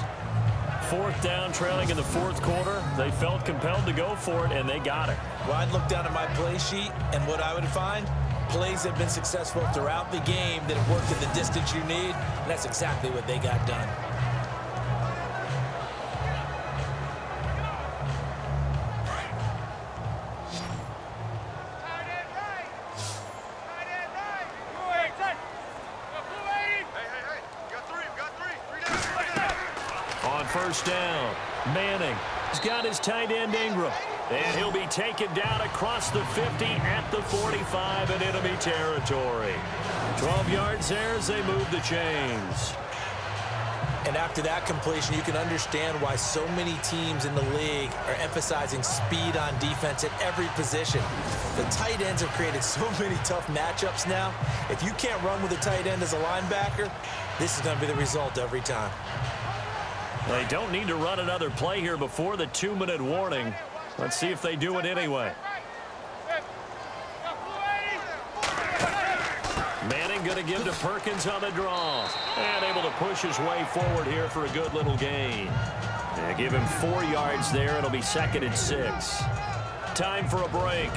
4th down, trailing in the 4th quarter. They felt compelled to go for it, and they got it. Well, I'd look down at my play sheet, and what I would find, plays have been successful throughout the game that have worked in the distance you need, and that's exactly what they got done. On 1st down, Manning has got his tight end Ingram. And he'll be taken down across the 50 at the 45 in enemy territory. 12 yards there as they move the chains. And after that completion, you can understand why so many teams in the league are emphasizing speed on defense at every position. The tight ends have created so many tough matchups now. If you can't run with a tight end as a linebacker, this is going to be the result every time. They don't need to run another play here before the 2-minute warning. Let's see if they do it anyway. Manning going to give to Perkins on the draw. And able to push his way forward here for a good little gain. And give him 4 yards there. It'll be 2nd and 6. Time for a break.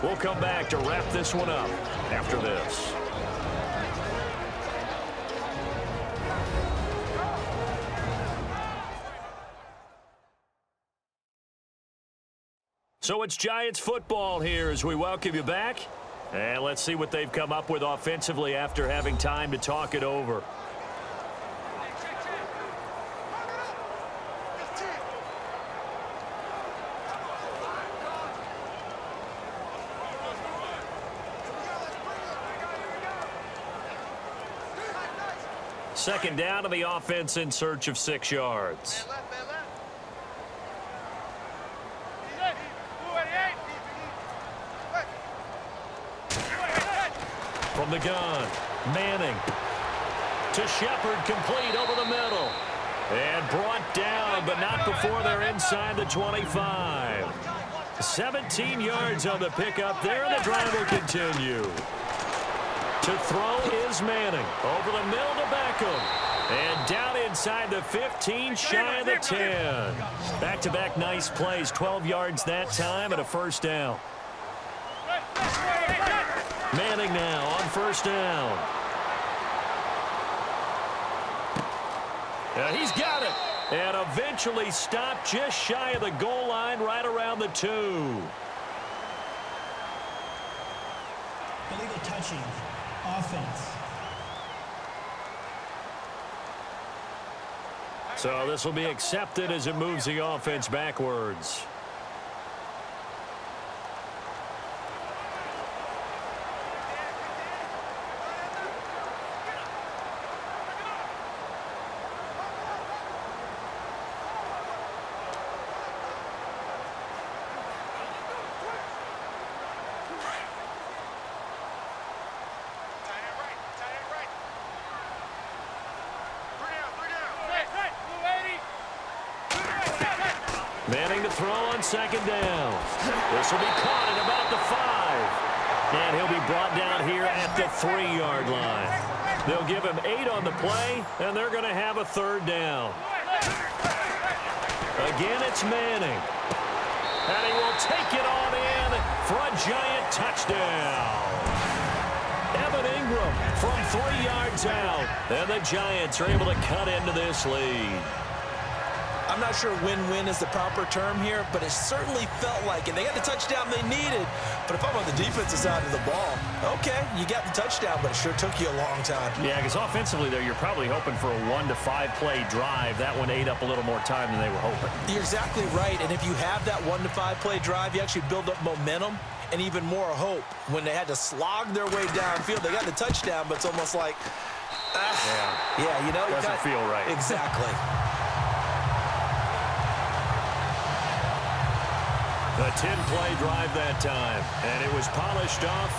We'll come back to wrap this one up after this. So it's Giants football here as we welcome you back. And let's see what they've come up with offensively after having time to talk it over. Second down to the offense in search of 6 yards. From the gun, Manning to Shepard, complete over the middle. And brought down, but not before they're inside the 25. 17 yards on the pickup there, and the drive will continue. To throw is Manning. Over the middle to Beckham. And down inside the 15, shy of the 10. Back-to-back nice plays, 12 yards that time and a 1st down. Manning now on 1st down. He's got it. And eventually stopped just shy of the goal line right around the 2. Illegal touching. Offense. So this will be accepted as it moves the offense backwards. Manning to throw on 2nd down. This will be caught at about the 5. And he'll be brought down here at the 3-yard line. They'll give him 8 on the play, and they're going to have a 3rd down. Again, it's Manning. And he will take it on in for a Giant touchdown. Evan Ingram from 3 yards out. And the Giants are able to cut into this lead. I'm not sure win-win is the proper term here, but it certainly felt like it. They got the touchdown they needed, but if I'm on the defensive side of the ball, okay, you got the touchdown, but it sure took you a long time. Yeah, because offensively there, you're probably hoping for a 1 to 5 play drive. That one ate up a little more time than they were hoping. You're exactly right, and if you have that 1 to 5 play drive, you actually build up momentum and even more hope. When they had to slog their way downfield, they got the touchdown, but it's almost like, yeah, you know. Doesn't feel right. Exactly. A 10-play drive that time, and it was polished off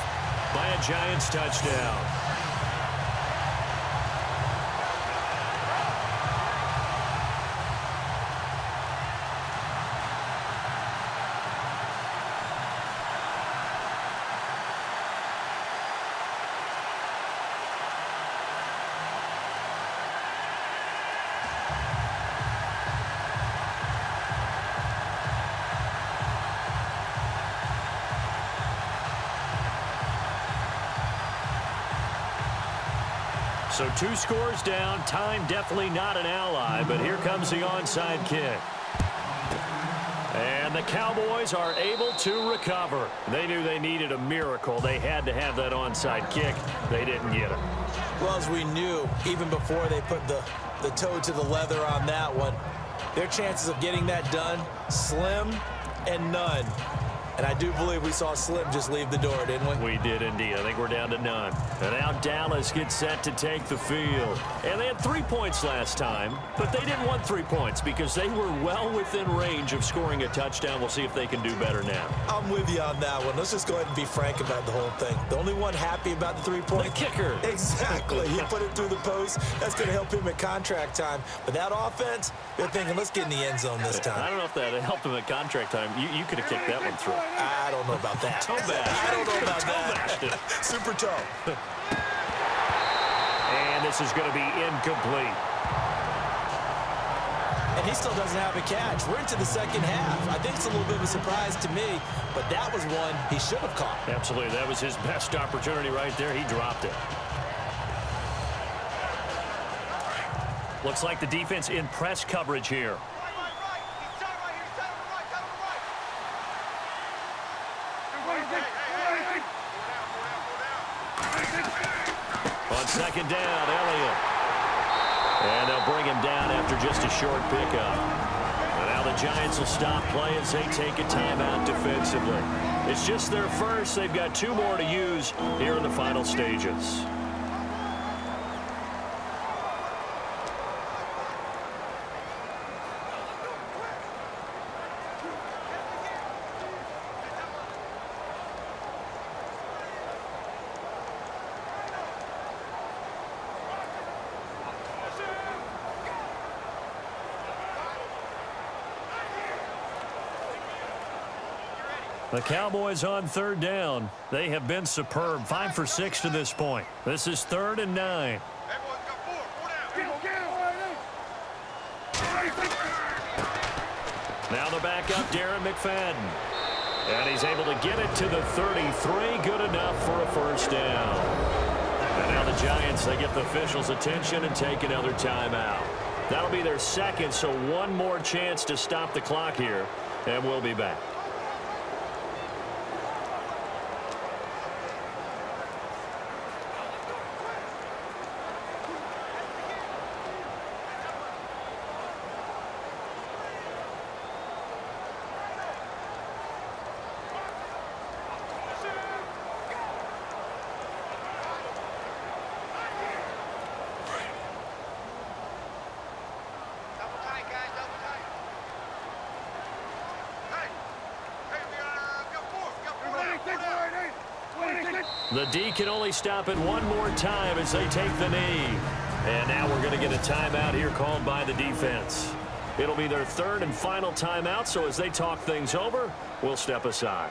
by a Giants touchdown. So 2 scores down. Time definitely not an ally, but here comes the onside kick. And the Cowboys are able to recover. They knew they needed a miracle. They had to have that onside kick. They didn't get it. Well, as we knew, even before they put the toe to the leather on that one, their chances of getting that done, slim and none. And I do believe we saw Slim just leave the door, didn't we? We did indeed. I think we're down to none. And now Dallas gets set to take the field. And they had 3 points last time, but they didn't want 3 points because they were well within range of scoring a touchdown. We'll see if they can do better now. I'm with you on that one. Let's just go ahead and be frank about the whole thing. The only one happy about the 3-point. The kicker. Exactly. He put it through the post. That's going to help him at contract time. But that offense, they're thinking, let's get in the end zone this time. I don't know if that helped him at contract time. You could have kicked that one through. I don't know about that. Toe bash. I don't know about Toe bashed it. that. Super toe. And this is going to be incomplete. And he still doesn't have a catch. We're into the second half. I think it's a little bit of a surprise to me, but that was one he should have caught. Absolutely. That was his best opportunity right there. He dropped it. Looks like the defense in press coverage here. On second down, Elliott. And they'll bring him down after just a short pickup. And now the Giants will stop play as they take a timeout defensively. It's just their first. They've got 2 more to use here in the final stages. The Cowboys on third down. They have been superb. 5 for 6 to this point. This is 3rd and 9. Now the backup, Darren McFadden. And he's able to get it to the 33. Good enough for a first down. And now the Giants, they get the officials' attention and take another timeout. That'll be their second, so 1 more chance to stop the clock here. And we'll be back. The D can only stop it 1 more time as they take the knee. And now we're going to get a timeout here called by the defense. It'll be their 3rd and final timeout, so as they talk things over, we'll step aside.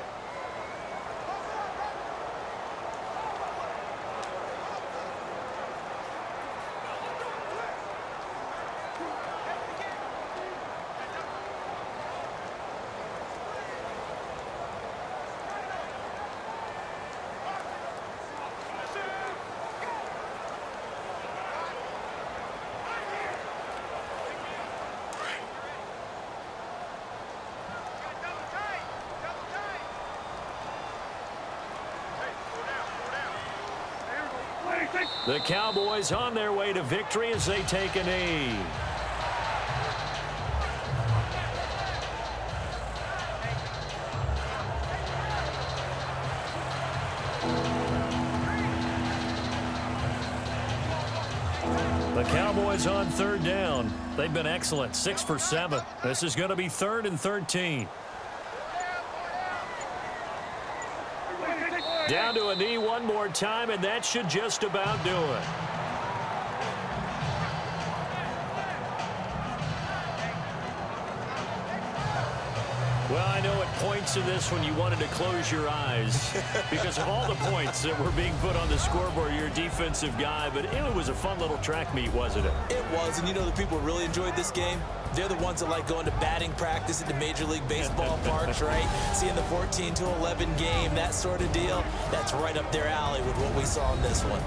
The Cowboys on their way to victory as they take a knee. The Cowboys on third down. They've been excellent, 6 for 7. This is going to be 3rd and 13. Down to a knee one more time, and that should just about do it. Well, I know at points in this when you wanted to close your eyes because of all the points that were being put on the scoreboard. You're a defensive guy, but it was a fun little track meet, wasn't it? It was, and you know the people who really enjoyed this game? They're the ones that like going to batting practice at the Major League Baseball parks, right? Seeing the 14-11 game, that sort of deal. That's right up their alley with what we saw in this one.